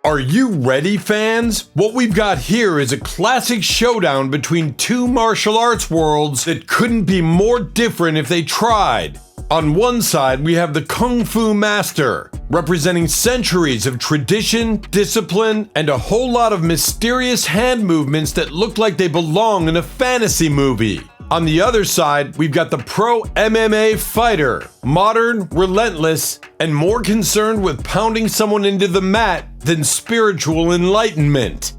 Are you ready, fans? What we've got here is a classic showdown between two martial arts worlds that couldn't be more different if they tried. On one side, we have the Kung Fu Master, representing centuries of tradition, discipline, and a whole lot of mysterious hand movements that look like they belong in a fantasy movie. On the other side, we've got the pro MMA fighter, modern, relentless, and more concerned with pounding someone into the mat than spiritual enlightenment.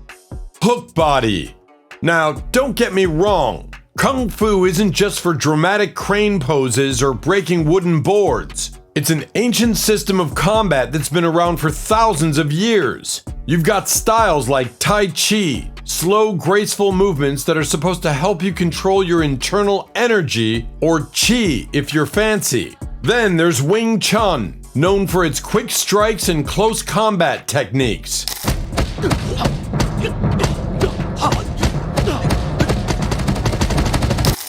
Hook Body. Now, don't get me wrong. Kung Fu isn't just for dramatic crane poses or breaking wooden boards. It's an ancient system of combat that's been around for thousands of years. You've got styles like Tai Chi, slow, graceful movements that are supposed to help you control your internal energy, or Chi if you're fancy. Then there's Wing Chun, known for its quick strikes and close combat techniques.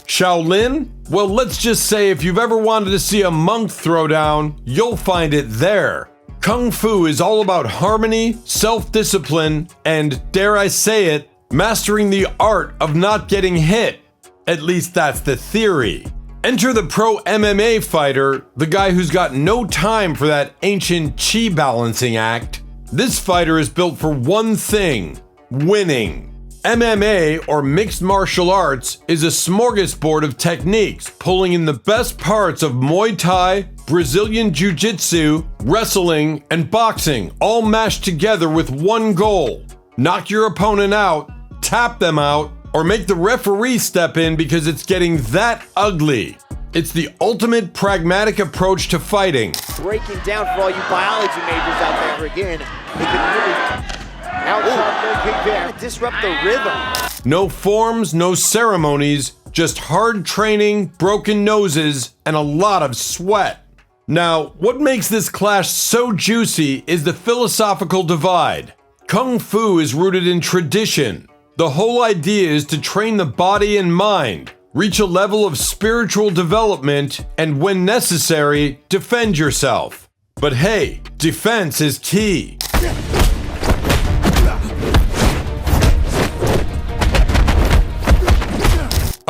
Shaolin? Well, let's just say if you've ever wanted to see a monk throwdown, you'll find it there. Kung Fu is all about harmony, self-discipline, and, dare I say it, mastering the art of not getting hit. At least that's the theory. Enter the pro MMA fighter, the guy who's got no time for that ancient chi balancing act. This fighter is built for one thing: winning. MMA, or mixed martial arts, is a smorgasbord of techniques, pulling in the best parts of Muay Thai, Brazilian Jiu-Jitsu, wrestling, and boxing, all mashed together with one goal: knock your opponent out, tap them out, or make the referee step in because it's getting that ugly. It's the ultimate pragmatic approach to fighting. Breaking down for all you biology majors out there again. It can really disrupt the rhythm. No forms, no ceremonies, just hard training, broken noses, and a lot of sweat. Now, what makes this clash so juicy is the philosophical divide. Kung Fu is rooted in tradition. The whole idea is to train the body and mind, reach a level of spiritual development, and when necessary, defend yourself. But hey, defense is key.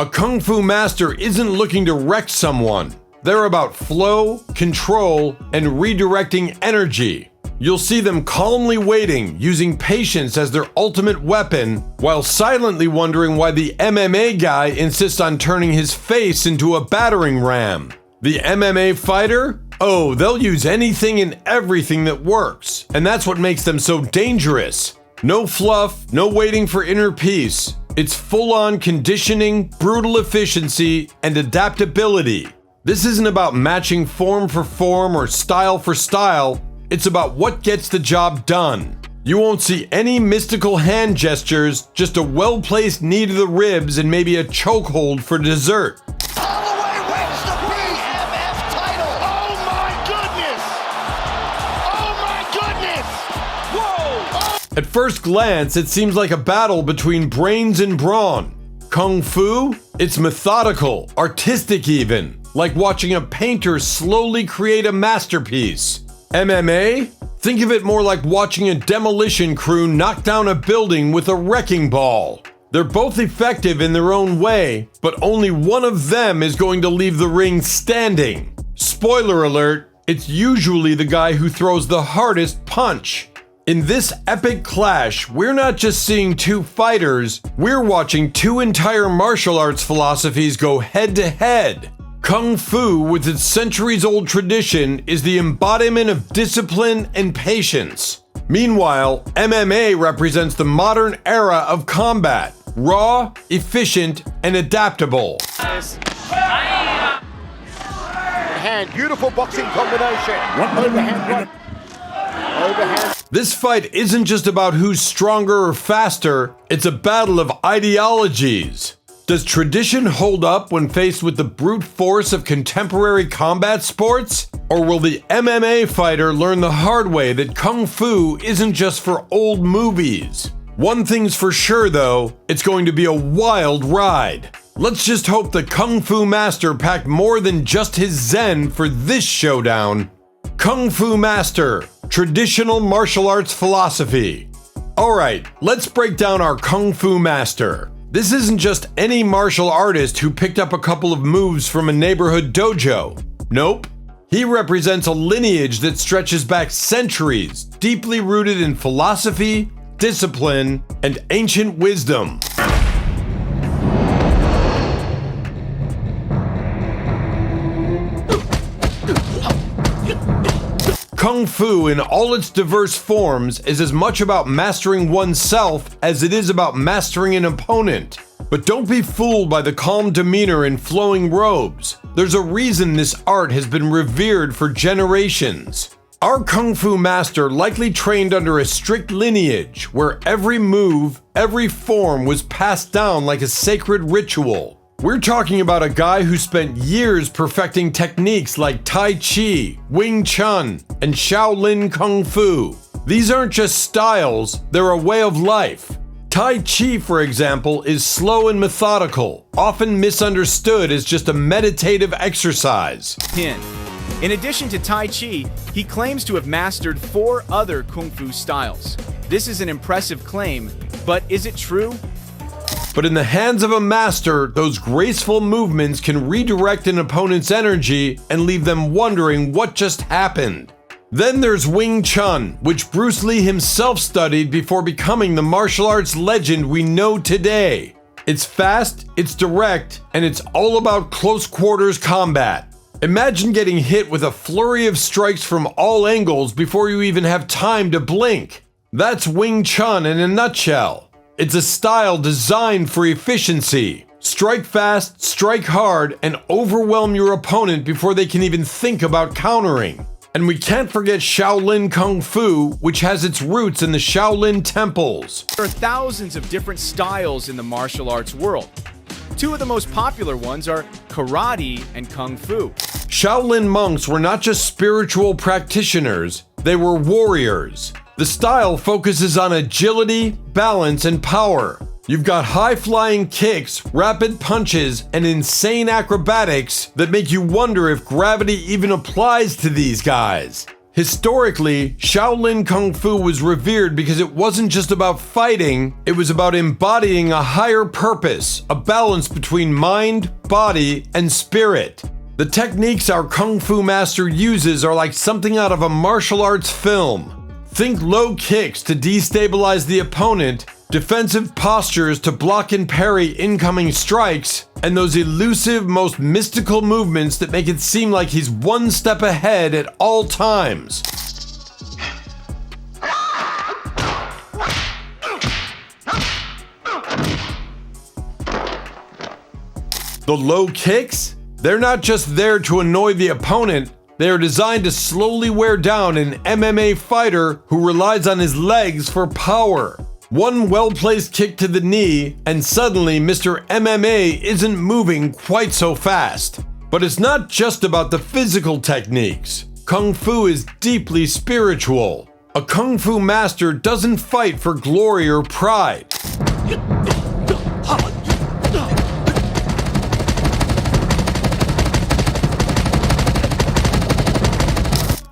A Kung Fu master isn't looking to wreck someone. They're about flow, control, and redirecting energy. You'll see them calmly waiting, using patience as their ultimate weapon, while silently wondering why the MMA guy insists on turning his face into a battering ram. The MMA fighter? Oh, they'll use anything and everything that works, and that's what makes them so dangerous. No fluff, no waiting for inner peace. It's full-on conditioning, brutal efficiency, and adaptability. This isn't about matching form for form or style for style. It's about what gets the job done. You won't see any mystical hand gestures, just a well-placed knee to the ribs and maybe a chokehold for dessert. Holloway wins the BMF title! Oh my goodness! Oh my goodness! Whoa! At first glance, it seems like a battle between brains and brawn. Kung Fu? It's methodical, artistic even, like watching a painter slowly create a masterpiece. MMA? Think of it more like watching a demolition crew knock down a building with a wrecking ball. They're both effective in their own way, but only one of them is going to leave the ring standing. Spoiler alert, it's usually the guy who throws the hardest punch. In this epic clash, we're not just seeing two fighters, we're watching two entire martial arts philosophies go head to head. Kung Fu, with its centuries-old tradition, is the embodiment of discipline and patience. Meanwhile, MMA represents the modern era of combat, raw, efficient, and adaptable. Hand, beautiful boxing combination. Overhand right. Overhand. This fight isn't just about who's stronger or faster, it's a battle of ideologies. Does tradition hold up when faced with the brute force of contemporary combat sports? Or will the MMA fighter learn the hard way that Kung Fu isn't just for old movies? One thing's for sure though, it's going to be a wild ride. Let's just hope the Kung Fu master packed more than just his zen for this showdown. Kung Fu Master, traditional martial arts philosophy. Alright, let's break down our Kung Fu master. This isn't just any martial artist who picked up a couple of moves from a neighborhood dojo. Nope. He represents a lineage that stretches back centuries, deeply rooted in philosophy, discipline, and ancient wisdom. Kung Fu in all its diverse forms is as much about mastering oneself as it is about mastering an opponent. But don't be fooled by the calm demeanor and flowing robes. There's a reason this art has been revered for generations. Our Kung Fu master likely trained under a strict lineage where every move, every form was passed down like a sacred ritual. We're talking about a guy who spent years perfecting techniques like Tai Chi, Wing Chun, and Shaolin Kung Fu. These aren't just styles, they're a way of life. Tai Chi, for example, is slow and methodical, often misunderstood as just a meditative exercise. In addition to Tai Chi, he claims to have mastered 4 other Kung Fu styles. This is an impressive claim, but is it true? But in the hands of a master, those graceful movements can redirect an opponent's energy and leave them wondering what just happened. Then there's Wing Chun, which Bruce Lee himself studied before becoming the martial arts legend we know today. It's fast, it's direct, and it's all about close quarters combat. Imagine getting hit with a flurry of strikes from all angles before you even have time to blink. That's Wing Chun in a nutshell. It's a style designed for efficiency. Strike fast, strike hard, and overwhelm your opponent before they can even think about countering. And we can't forget Shaolin Kung Fu, which has its roots in the Shaolin temples. There are thousands of different styles in the martial arts world. 2 of the most popular ones are karate and kung fu. Shaolin monks were not just spiritual practitioners, they were warriors. The style focuses on agility, balance, and power. You've got high-flying kicks, rapid punches, and insane acrobatics that make you wonder if gravity even applies to these guys. Historically, Shaolin Kung Fu was revered because it wasn't just about fighting, it was about embodying a higher purpose, a balance between mind, body, and spirit. The techniques our Kung Fu master uses are like something out of a martial arts film. Think low kicks to destabilize the opponent, defensive postures to block and parry incoming strikes, and those elusive, most mystical movements that make it seem like he's one step ahead at all times. The low kicks? They're not just there to annoy the opponent, they are designed to slowly wear down an MMA fighter who relies on his legs for power. One well-placed kick to the knee, and suddenly Mr. MMA isn't moving quite so fast. But it's not just about the physical techniques. Kung Fu is deeply spiritual. A Kung Fu master doesn't fight for glory or pride.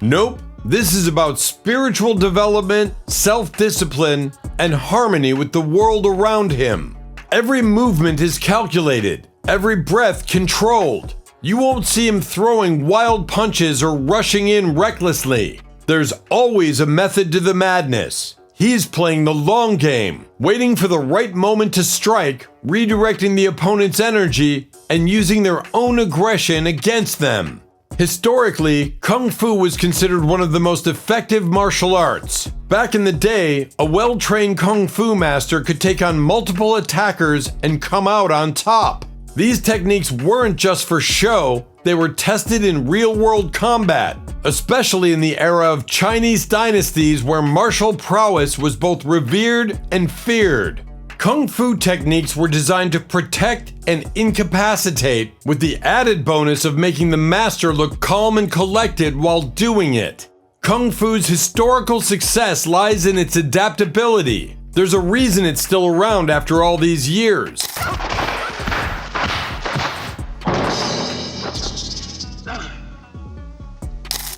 Nope, this is about spiritual development, self-discipline, and harmony with the world around him. Every movement is calculated, every breath controlled. You won't see him throwing wild punches or rushing in recklessly. There's always a method to the madness. He's playing the long game, waiting for the right moment to strike, redirecting the opponent's energy, and using their own aggression against them. Historically, Kung Fu was considered one of the most effective martial arts. Back in the day, a well-trained Kung Fu master could take on multiple attackers and come out on top. These techniques weren't just for show, they were tested in real-world combat, especially in the era of Chinese dynasties where martial prowess was both revered and feared. Kung Fu techniques were designed to protect and incapacitate, with the added bonus of making the master look calm and collected while doing it. Kung Fu's historical success lies in its adaptability. There's a reason it's still around after all these years.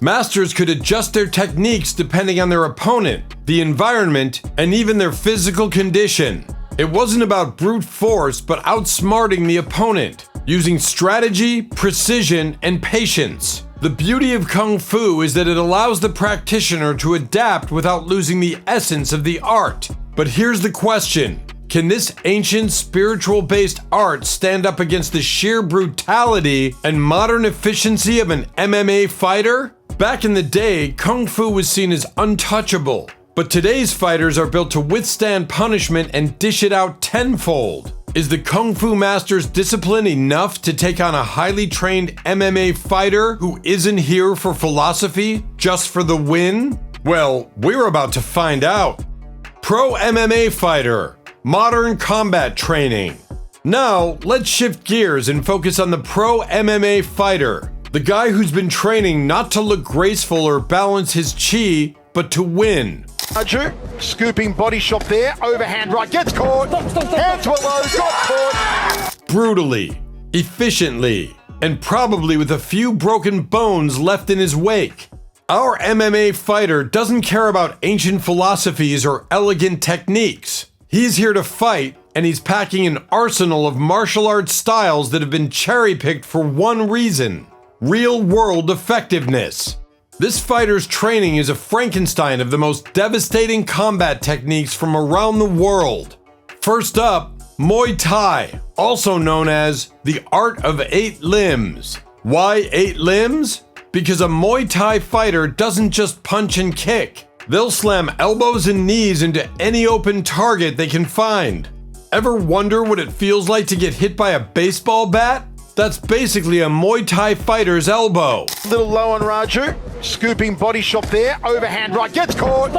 Masters could adjust their techniques depending on their opponent, the environment, and even their physical condition. It wasn't about brute force, but outsmarting the opponent, using strategy, precision, and patience. The beauty of Kung Fu is that it allows the practitioner to adapt without losing the essence of the art. But here's the question. Can this ancient spiritual-based art stand up against the sheer brutality and modern efficiency of an MMA fighter? Back in the day, Kung Fu was seen as untouchable, but today's fighters are built to withstand punishment and dish it out tenfold. Is the Kung Fu master's discipline enough to take on a highly trained MMA fighter who isn't here for philosophy, just for the win? Well, we're about to find out. Pro MMA fighter. Modern combat training. Now, let's shift gears and focus on the pro MMA fighter. The guy who's been training not to look graceful or balance his chi, but to win. Raju, scooping body shot there, overhand right, gets caught, hands were low, got caught. Brutally, efficiently, and probably with a few broken bones left in his wake. Our MMA fighter doesn't care about ancient philosophies or elegant techniques. He's here to fight, and he's packing an arsenal of martial arts styles that have been cherry-picked for one reason: real-world effectiveness. This fighter's training is a Frankenstein of the most devastating combat techniques from around the world. First up, Muay Thai, also known as the art of 8 limbs. Why 8 limbs? Because a Muay Thai fighter doesn't just punch and kick. They'll slam elbows and knees into any open target they can find. Ever wonder what it feels like to get hit by a baseball bat? That's basically a Muay Thai fighter's elbow. Little low on Raju, scooping body shot there, overhand right, gets caught.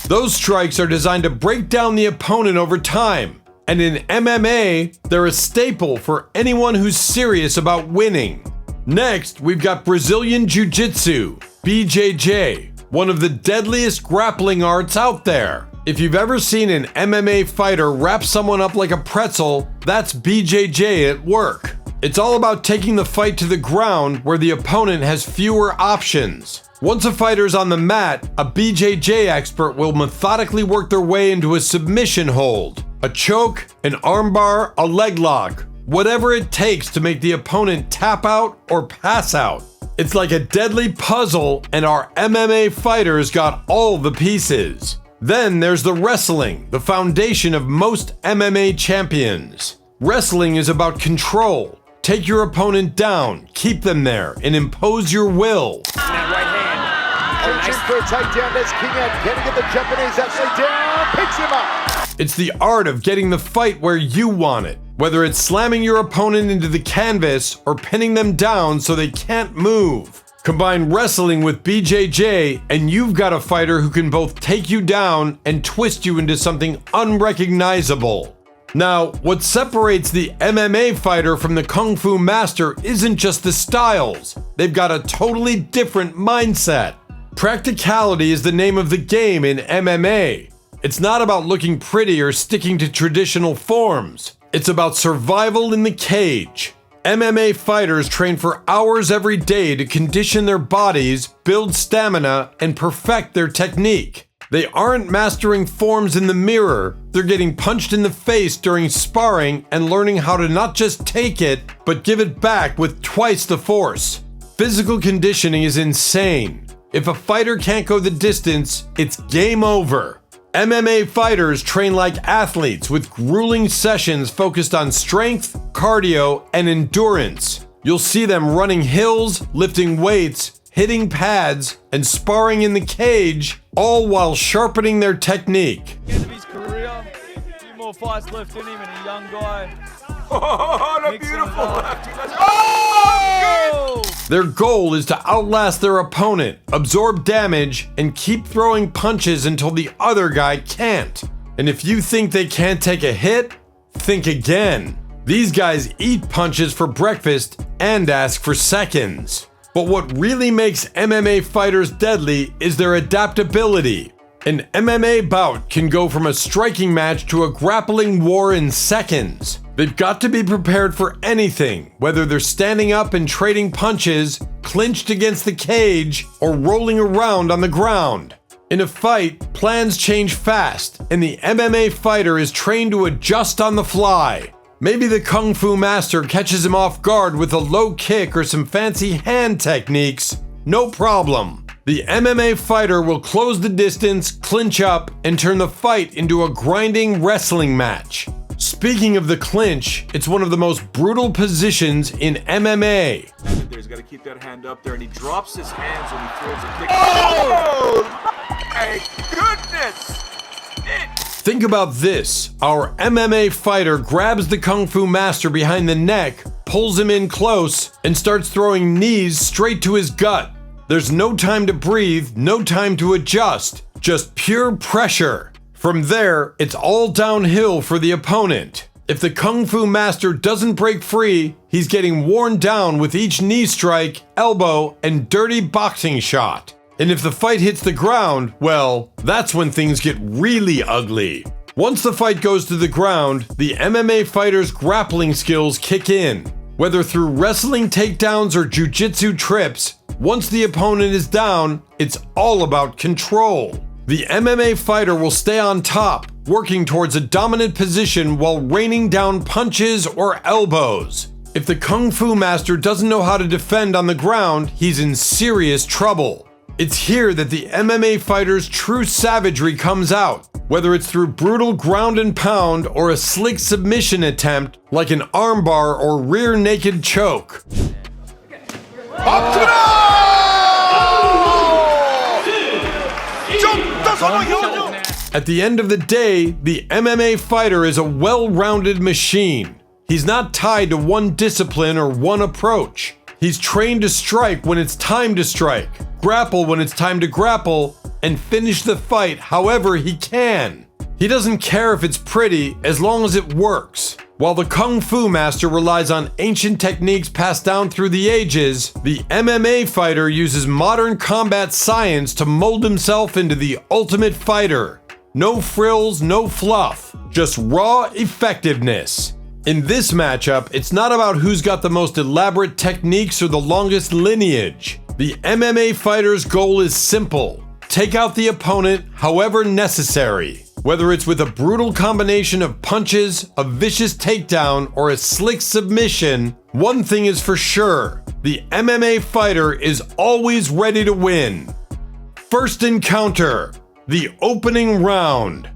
Those strikes are designed to break down the opponent over time. And in MMA, they're a staple for anyone who's serious about winning. Next, we've got Brazilian Jiu-Jitsu, BJJ. One of the deadliest grappling arts out there. If you've ever seen an MMA fighter wrap someone up like a pretzel, that's BJJ at work. It's all about taking the fight to the ground where the opponent has fewer options. Once a fighter's on the mat, a BJJ expert will methodically work their way into a submission hold, a choke, an armbar, a leg lock, whatever it takes to make the opponent tap out or pass out. It's like a deadly puzzle, and our MMA fighters got all the pieces. Then there's the wrestling, the foundation of most MMA champions. Wrestling is about control. Take your opponent down, keep them there, and impose your will. That right hand. Reaching for a takedown, that's King Ed, getting at the Japanese upside down, picks him up. It's the art of getting the fight where you want it. Whether it's slamming your opponent into the canvas or pinning them down so they can't move. Combine wrestling with BJJ and you've got a fighter who can both take you down and twist you into something unrecognizable. Now, what separates the MMA fighter from the Kung Fu master isn't just the styles. They've got a totally different mindset. Practicality is the name of the game in MMA. It's not about looking pretty or sticking to traditional forms. It's about survival in the cage. MMA fighters train for hours every day to condition their bodies, build stamina, and perfect their technique. They aren't mastering forms in the mirror, they're getting punched in the face during sparring and learning how to not just take it, but give it back with twice the force. Physical conditioning is insane. If a fighter can't go the distance, it's game over. MMA fighters train like athletes with grueling sessions focused on strength, cardio, and endurance. You'll see them running hills, lifting weights, hitting pads, and sparring in the cage, all while sharpening their technique. End of his career, a few more fights left in him, and a young guy. Oh, the Mixing beautiful it up. lefty. Oh, good. Their goal is to outlast their opponent, absorb damage, and keep throwing punches until the other guy can't. And if you think they can't take a hit, think again. These guys eat punches for breakfast and ask for seconds. But what really makes MMA fighters deadly is their adaptability. An MMA bout can go from a striking match to a grappling war in seconds. They've got to be prepared for anything, whether they're standing up and trading punches, clinched against the cage, or rolling around on the ground. In a fight, plans change fast, and the MMA fighter is trained to adjust on the fly. Maybe the Kung Fu master catches him off guard with a low kick or some fancy hand techniques. No problem. The MMA fighter will close the distance, clinch up, and turn the fight into a grinding wrestling match. Speaking of the clinch, it's one of the most brutal positions in MMA. He's got to keep that hand up there, and he drops his hands when he throws a kick. Oh! My goodness! Think about this. Our MMA fighter grabs the Kung Fu master behind the neck, pulls him in close, and starts throwing knees straight to his gut. There's no time to breathe, no time to adjust, just pure pressure. From there, it's all downhill for the opponent. If the Kung Fu master doesn't break free, he's getting worn down with each knee strike, elbow, and dirty boxing shot. And if the fight hits the ground, well, that's when things get really ugly. Once the fight goes to the ground, the MMA fighter's grappling skills kick in. Whether through wrestling takedowns or jiu-jitsu trips, once the opponent is down, it's all about control. The MMA fighter will stay on top, working towards a dominant position while raining down punches or elbows. If the Kung Fu master doesn't know how to defend on the ground, he's in serious trouble. It's here that the MMA fighter's true savagery comes out, whether it's through brutal ground and pound or a slick submission attempt like an armbar or rear naked choke. Up to the... At the end of the day, the MMA fighter is a well-rounded machine. He's not tied to one discipline or one approach. He's trained to strike when it's time to strike, grapple when it's time to grapple, and finish the fight however he can. He doesn't care if it's pretty as long as it works. While the Kung Fu master relies on ancient techniques passed down through the ages, the MMA fighter uses modern combat science to mold himself into the ultimate fighter. No frills, no fluff, just raw effectiveness. In this matchup, it's not about who's got the most elaborate techniques or the longest lineage. The MMA fighter's goal is simple: take out the opponent however necessary. Whether it's with a brutal combination of punches, a vicious takedown, or a slick submission, one thing is for sure: the MMA fighter is always ready to win. First encounter, the opening round.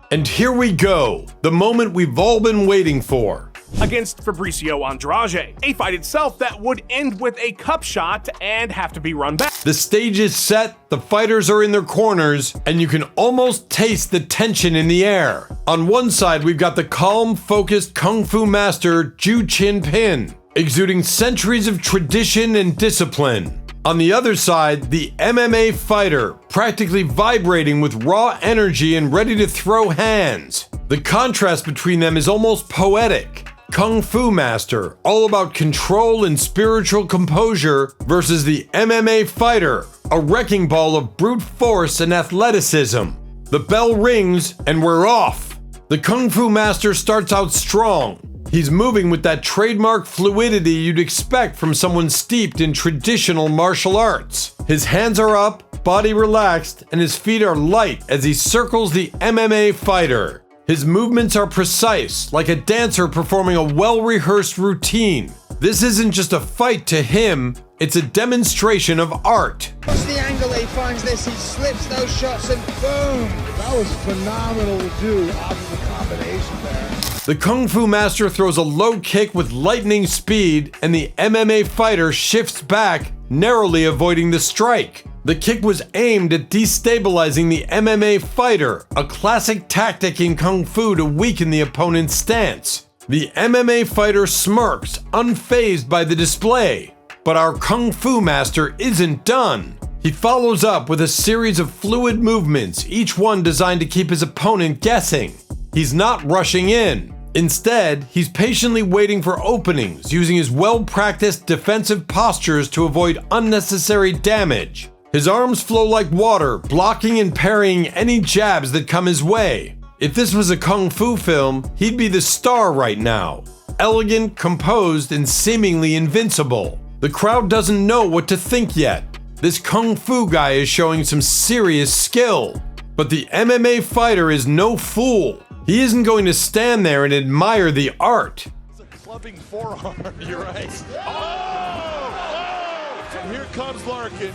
And here we go, the moment we've all been waiting for. Against Fabricio Andrade, a fight itself that would end with a cup shot and have to be run back. The stage is set, the fighters are in their corners, and you can almost taste the tension in the air. On one side, we've got the calm, focused Kung Fu master Ju Chin-pin, exuding centuries of tradition and discipline. On the other side, the MMA fighter, practically vibrating with raw energy and ready to throw hands. The contrast between them is almost poetic. Kung Fu master, all about control and spiritual composure, versus the MMA fighter, a wrecking ball of brute force and athleticism. The bell rings and we're off. The Kung Fu master starts out strong. He's moving with that trademark fluidity you'd expect from someone steeped in traditional martial arts. His hands are up, body relaxed, and his feet are light as he circles the MMA fighter. His movements are precise, like a dancer performing a well-rehearsed routine. This isn't just a fight to him, it's a demonstration of art. What's the angle that he finds this? He slips those shots and boom! That was phenomenal to do off of the combination there. The Kung Fu master throws a low kick with lightning speed, and the MMA fighter shifts back, narrowly avoiding the strike. The kick was aimed at destabilizing the MMA fighter, a classic tactic in Kung Fu to weaken the opponent's stance. The MMA fighter smirks, unfazed by the display. But our Kung Fu master isn't done. He follows up with a series of fluid movements, each one designed to keep his opponent guessing. He's not rushing in. Instead, he's patiently waiting for openings, using his well-practiced defensive postures to avoid unnecessary damage. His arms flow like water, blocking and parrying any jabs that come his way. If this was a Kung Fu film, he'd be the star right now. Elegant, composed, and seemingly invincible. The crowd doesn't know what to think yet. This kung fu guy is showing some serious skill. But the MMA fighter is no fool. He isn't going to stand there and admire the art. It's a clubbing forearm, you're right. Oh! And here comes Larkin.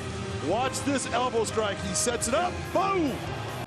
Watch this elbow strike. He sets it up. Boom!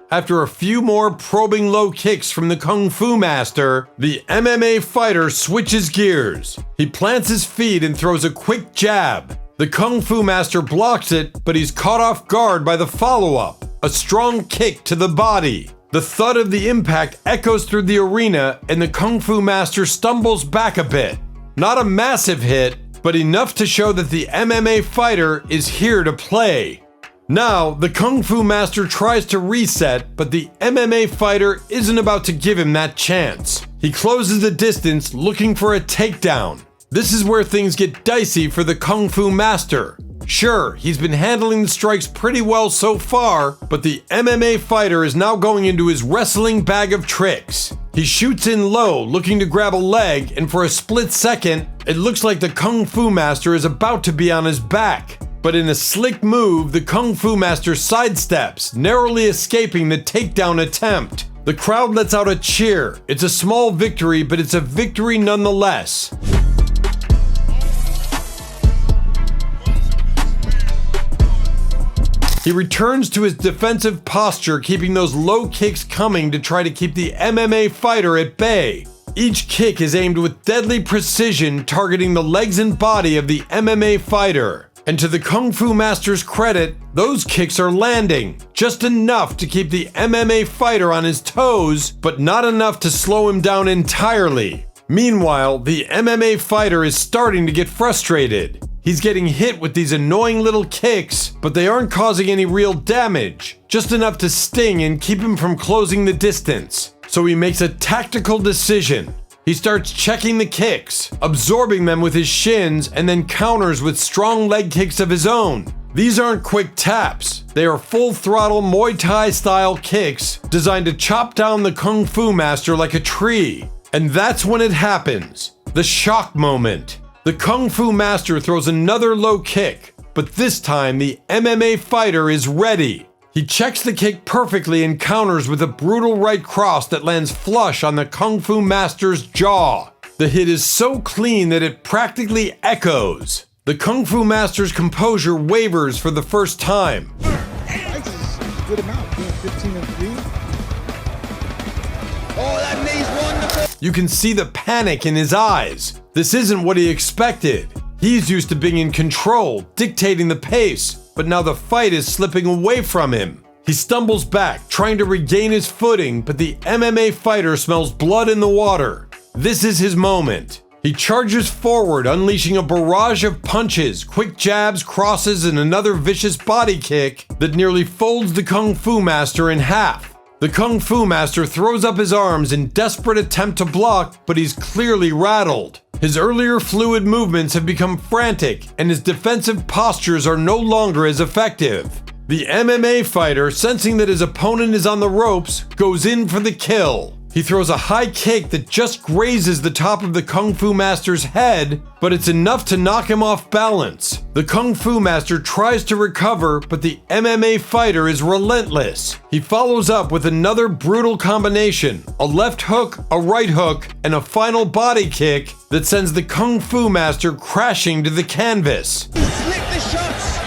After a few more probing low kicks from the Kung Fu Master, the MMA fighter switches gears. He plants his feet and throws a quick jab. The Kung Fu Master blocks it, but he's caught off guard by the follow-up, a strong kick to the body. The thud of the impact echoes through the arena, and the Kung Fu Master stumbles back a bit. Not a massive hit, but enough to show that the MMA fighter is here to play. Now, the Kung Fu Master tries to reset, but the MMA fighter isn't about to give him that chance. He closes the distance, looking for a takedown. This is where things get dicey for the Kung Fu Master. Sure, he's been handling the strikes pretty well so far, but the MMA fighter is now going into his wrestling bag of tricks. He shoots in low, looking to grab a leg, and for a split second, it looks like the Kung Fu Master is about to be on his back. But in a slick move, the Kung Fu Master sidesteps, narrowly escaping the takedown attempt. The crowd lets out a cheer. It's a small victory, but it's a victory nonetheless. He returns to his defensive posture, keeping those low kicks coming to try to keep the MMA fighter at bay. Each kick is aimed with deadly precision, targeting the legs and body of the MMA fighter. And to the Kung Fu Master's credit, those kicks are landing, just enough to keep the MMA fighter on his toes, but not enough to slow him down entirely. Meanwhile, the MMA fighter is starting to get frustrated. He's getting hit with these annoying little kicks, but they aren't causing any real damage, just enough to sting and keep him from closing the distance. So he makes a tactical decision. He starts checking the kicks, absorbing them with his shins, and then counters with strong leg kicks of his own. These aren't quick taps. They are full-throttle Muay Thai style kicks designed to chop down the Kung Fu Master like a tree. And that's when it happens. The shock moment. The Kung Fu Master throws another low kick, but this time the MMA fighter is ready. He checks the kick perfectly and counters with a brutal right cross that lands flush on the Kung Fu Master's jaw. The hit is so clean that it practically echoes. The Kung Fu Master's composure wavers for the first time. Good amount, 15 and 3. Oh, that knee's wonderful. You can see the panic in his eyes. This isn't what he expected. He's used to being in control, dictating the pace, but now the fight is slipping away from him. He stumbles back, trying to regain his footing, but the MMA fighter smells blood in the water. This is his moment. He charges forward, unleashing a barrage of punches, quick jabs, crosses, and another vicious body kick that nearly folds the Kung Fu Master in half. The Kung Fu Master throws up his arms in desperate attempt to block, but he's clearly rattled. His earlier fluid movements have become frantic, and his defensive postures are no longer as effective. The MMA fighter, sensing that his opponent is on the ropes, goes in for the kill. He throws a high kick that just grazes the top of the Kung Fu Master's head, but it's enough to knock him off balance. The Kung Fu Master tries to recover, but the MMA fighter is relentless. He follows up with another brutal combination, a left hook, a right hook, and a final body kick that sends the Kung Fu Master crashing to the canvas. He slipped the shots,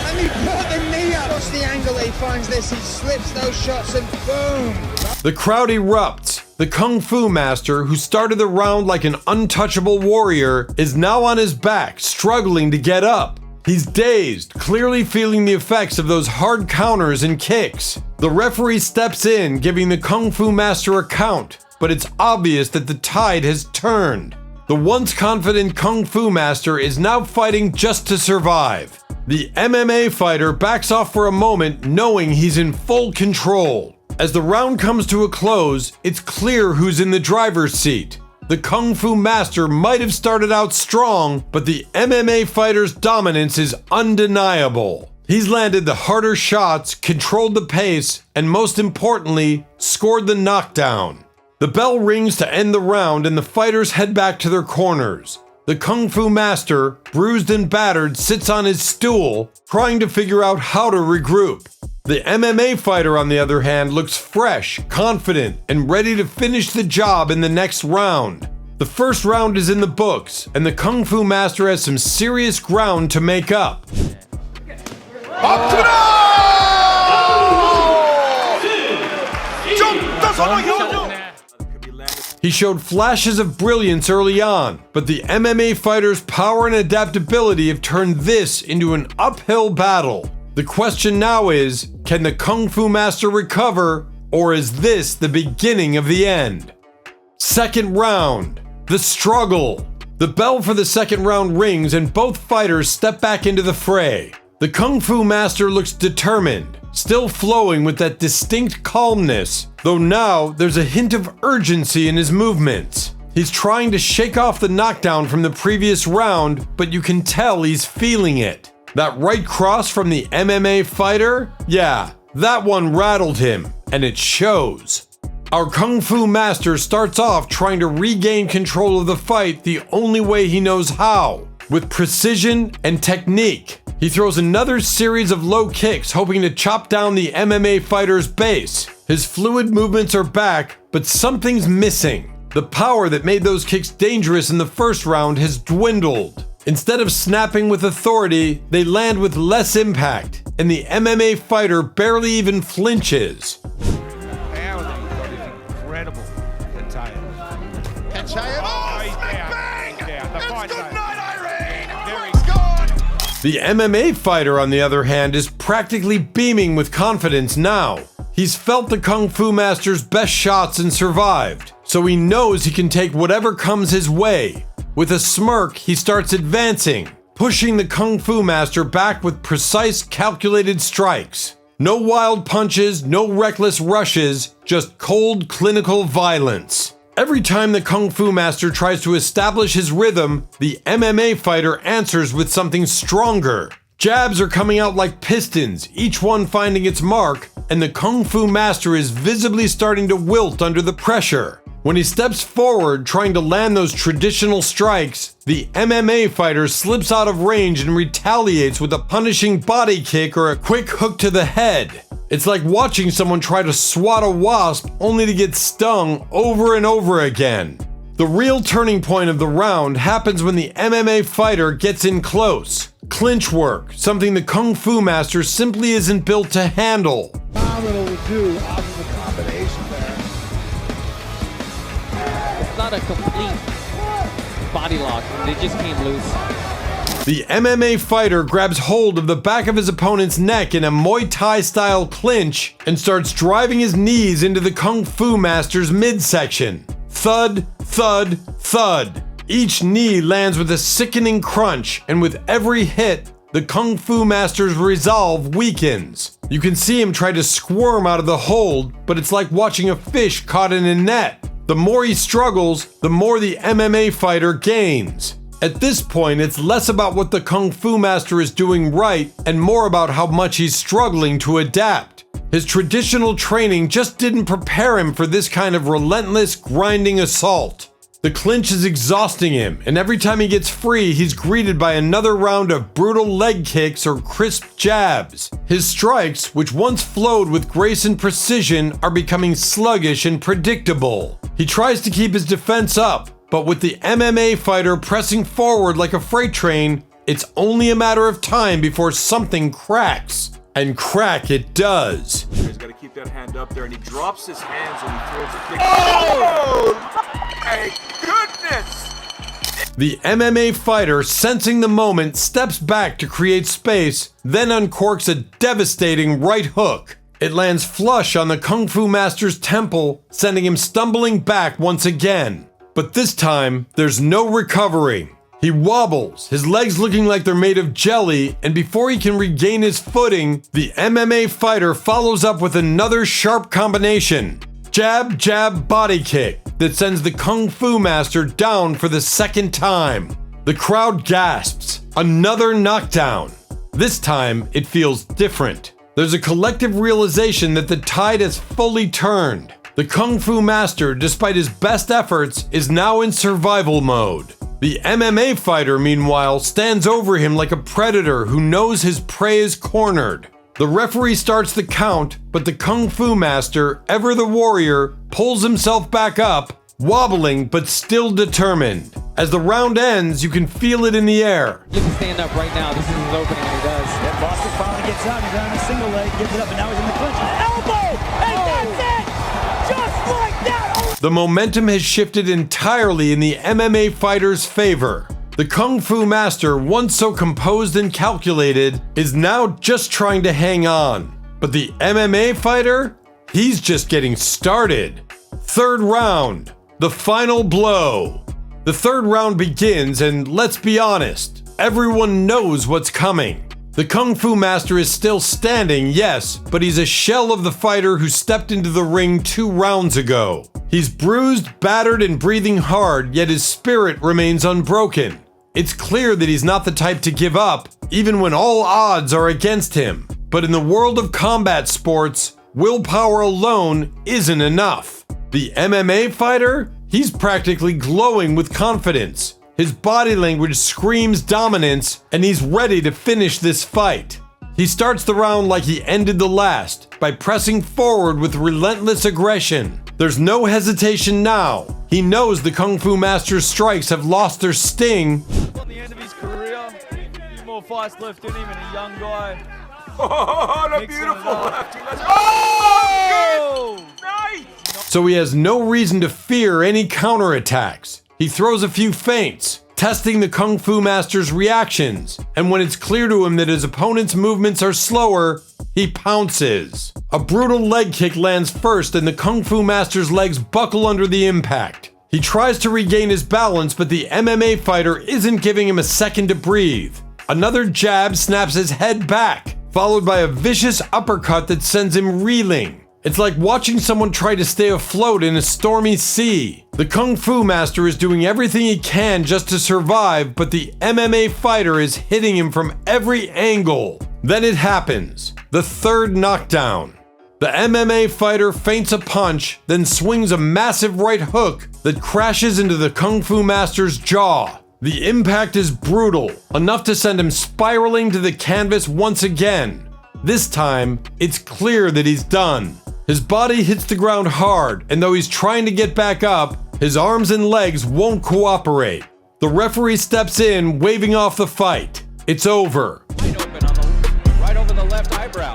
and he brought the knee up. What's the angle that he finds this? He slips those shots, and boom! The crowd erupts. The Kung Fu Master, who started the round like an untouchable warrior, is now on his back, struggling to get up. He's dazed, clearly feeling the effects of those hard counters and kicks. The referee steps in, giving the Kung Fu Master a count, but it's obvious that the tide has turned. The once confident Kung Fu Master is now fighting just to survive. The MMA fighter backs off for a moment, knowing he's in full control. As the round comes to a close, it's clear who's in the driver's seat. The Kung Fu Master might have started out strong, but the MMA fighter's dominance is undeniable. He's landed the harder shots, controlled the pace, and most importantly, scored the knockdown. The bell rings to end the round and the fighters head back to their corners. The Kung Fu Master, bruised and battered, sits on his stool, trying to figure out how to regroup. The MMA fighter, on the other hand, looks fresh, confident, and ready to finish the job in the next round. The first round is in the books, and the Kung Fu Master has some serious ground to make up. Up to the... He showed flashes of brilliance early on, but the MMA fighter's power and adaptability have turned this into an uphill battle. The question now is, can the Kung Fu Master recover, or is this the beginning of the end? Second round, the struggle. The bell for the second round rings and both fighters step back into the fray. The Kung Fu Master looks determined, still flowing with that distinct calmness, though now there's a hint of urgency in his movements. He's trying to shake off the knockdown from the previous round, but you can tell he's feeling it. That right cross from the MMA fighter? Yeah, that one rattled him, and it shows. Our Kung Fu Master starts off trying to regain control of the fight the only way he knows how, with precision and technique. He throws another series of low kicks, hoping to chop down the MMA fighter's base. His fluid movements are back, but something's missing. The power that made those kicks dangerous in the first round has dwindled. Instead of snapping with authority, they land with less impact, and the MMA fighter barely even flinches. Incredible. The MMA fighter, on the other hand, is practically beaming with confidence now. He's felt the Kung Fu Master's best shots and survived, so he knows he can take whatever comes his way. With a smirk, he starts advancing, pushing the Kung Fu Master back with precise, calculated strikes. No wild punches, no reckless rushes, just cold, clinical violence. Every time the Kung Fu Master tries to establish his rhythm, the MMA fighter answers with something stronger. Jabs are coming out like pistons, each one finding its mark, and the Kung Fu Master is visibly starting to wilt under the pressure. When he steps forward trying to land those traditional strikes, the MMA fighter slips out of range and retaliates with a punishing body kick or a quick hook to the head. It's like watching someone try to swat a wasp only to get stung over and over again. The real turning point of the round happens when the MMA fighter gets in close. Clinch work, something the Kung Fu Master simply isn't built to handle. Phenomenal to do off of the combination there. It's not a complete body lock. They just came loose. The MMA fighter grabs hold of the back of his opponent's neck in a Muay Thai style clinch and starts driving his knees into the Kung Fu Master's midsection. Thud, thud, thud. Each knee lands with a sickening crunch, and with every hit, the Kung Fu Master's resolve weakens. You can see him try to squirm out of the hold, but it's like watching a fish caught in a net. The more he struggles, the more the MMA fighter gains. At this point, it's less about what the Kung Fu Master is doing right and more about how much he's struggling to adapt. His traditional training just didn't prepare him for this kind of relentless, grinding assault. The clinch is exhausting him, and every time he gets free, he's greeted by another round of brutal leg kicks or crisp jabs. His strikes, which once flowed with grace and precision, are becoming sluggish and predictable. He tries to keep his defense up, but with the MMA fighter pressing forward like a freight train, it's only a matter of time before something cracks. And crack it does. He's got to keep that hand up there, and he drops his hands when he throws a kick. Oh! My goodness! The MMA fighter, sensing the moment, steps back to create space, then uncorks a devastating right hook. It lands flush on the Kung Fu Master's temple, sending him stumbling back once again. But this time, there's no recovery. He wobbles, his legs looking like they're made of jelly, and before he can regain his footing, the MMA fighter follows up with another sharp combination. Jab, jab, body kick that sends the Kung Fu Master down for the second time. The crowd gasps. Another knockdown. This time, it feels different. There's a collective realization that the tide has fully turned. The Kung Fu Master, despite his best efforts, is now in survival mode. The MMA fighter, meanwhile, stands over him like a predator who knows his prey is cornered. The referee starts the count, but the Kung Fu master, ever the warrior, pulls himself back up, wobbling but still determined. As the round ends, you can feel it in the air. He can stand up right now. This is his opening, and he does. Yeah, Bostic finally gets out. He's on a single leg, gives it up, and now he's in the clinch. Elbow! And that's it! Just like that! The momentum has shifted entirely in the MMA fighter's favor. The Kung Fu master, once so composed and calculated, is now just trying to hang on. But the MMA fighter? He's just getting started. Third round. The final blow. The third round begins, and let's be honest, everyone knows what's coming. The Kung Fu master is still standing, yes, but he's a shell of the fighter who stepped into the ring 2 rounds ago. He's bruised, battered, and breathing hard, yet his spirit remains unbroken. It's clear that he's not the type to give up, even when all odds are against him. But in the world of combat sports, willpower alone isn't enough. The MMA fighter? He's practically glowing with confidence. His body language screams dominance, and he's ready to finish this fight. He starts the round like he ended the last, by pressing forward with relentless aggression. There's no hesitation now. He knows the Kung Fu master's strikes have lost their sting. On the end of his career, a few more fights left in him, and a young guy. Oh, the beautiful lefty. Oh, good. Nice. So he has no reason to fear any counterattacks. He throws a few feints, testing the Kung Fu master's reactions, and when it's clear to him that his opponent's movements are slower, he pounces. A brutal leg kick lands first, and the Kung Fu master's legs buckle under the impact. He tries to regain his balance, but the MMA fighter isn't giving him a second to breathe. Another jab snaps his head back, followed by a vicious uppercut that sends him reeling. It's like watching someone try to stay afloat in a stormy sea. The Kung Fu master is doing everything he can just to survive, but the MMA fighter is hitting him from every angle. Then it happens. The third knockdown. The MMA fighter feints a punch, then swings a massive right hook that crashes into the Kung Fu master's jaw. The impact is brutal, enough to send him spiraling to the canvas once again. This time, it's clear that he's done. His body hits the ground hard, and though he's trying to get back up, his arms and legs won't cooperate. The referee steps in, waving off the fight. It's over. Wide open on right over the left eyebrow.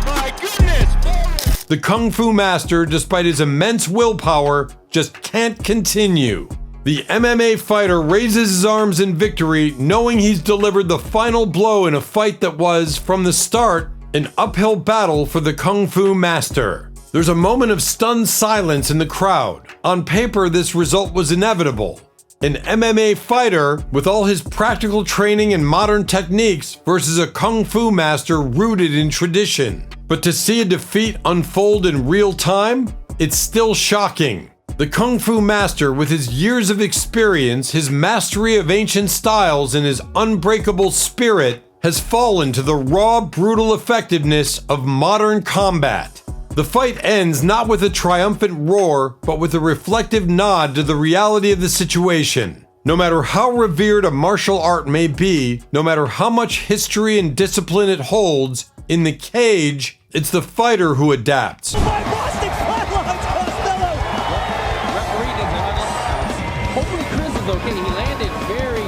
My goodness! The Kung Fu master, despite his immense willpower, just can't continue. The MMA fighter raises his arms in victory, knowing he's delivered the final blow in a fight that was, from the start, an uphill battle for the Kung Fu master. There's a moment of stunned silence in the crowd. On paper, this result was inevitable. An MMA fighter, with all his practical training and modern techniques, versus a Kung Fu master rooted in tradition. But to see a defeat unfold in real time, it's still shocking. The Kung Fu master, with his years of experience, his mastery of ancient styles, and his unbreakable spirit, has fallen to the raw, brutal effectiveness of modern combat. The fight ends not with a triumphant roar, but with a reflective nod to the reality of the situation. No matter how revered a martial art may be, no matter how much history and discipline it holds, in the cage, it's the fighter who adapts. Okay, he landed very...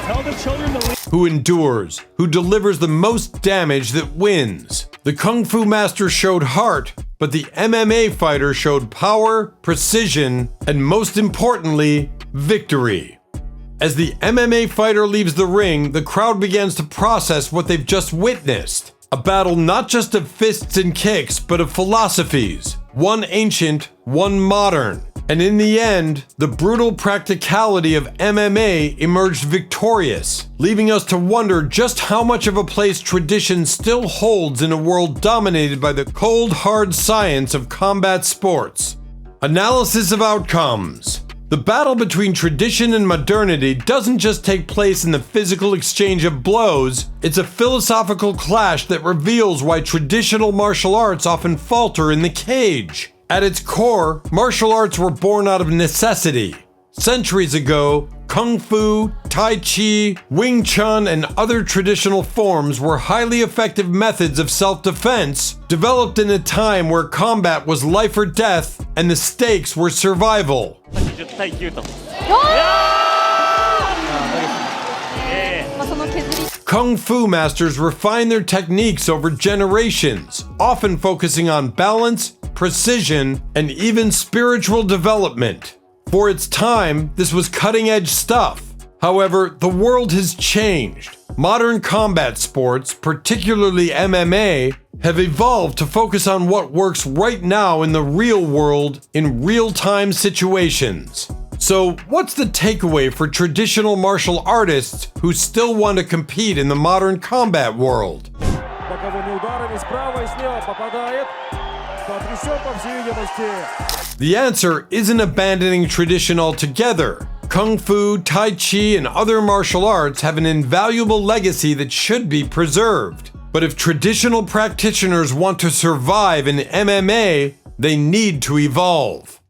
Tell the children to leave. Who endures, who delivers the most damage that wins. The Kung Fu master showed heart, but the MMA fighter showed power, precision, and most importantly, victory. As the MMA fighter leaves the ring, the crowd begins to process what they've just witnessed. A battle not just of fists and kicks, but of philosophies. One ancient, one modern. And in the end, the brutal practicality of MMA emerged victorious, leaving us to wonder just how much of a place tradition still holds in a world dominated by the cold, hard science of combat sports. Analysis of outcomes. The battle between tradition and modernity doesn't just take place in the physical exchange of blows, it's a philosophical clash that reveals why traditional martial arts often falter in the cage. At its core, martial arts were born out of necessity. Centuries ago, Kung Fu, Tai Chi, Wing Chun, and other traditional forms were highly effective methods of self-defense, developed in a time where combat was life or death and the stakes were survival. Kung Fu masters refined their techniques over generations, often focusing on balance, precision, and even spiritual development. For its time, this was cutting-edge stuff. However, the world has changed. Modern combat sports, particularly MMA, have evolved to focus on what works right now in the real world in real-time situations. So, what's the takeaway for traditional martial artists who still want to compete in the modern combat world? The answer isn't abandoning tradition altogether. Kung Fu, Tai Chi, and other martial arts have an invaluable legacy that should be preserved. But if traditional practitioners want to survive in MMA, they need to evolve.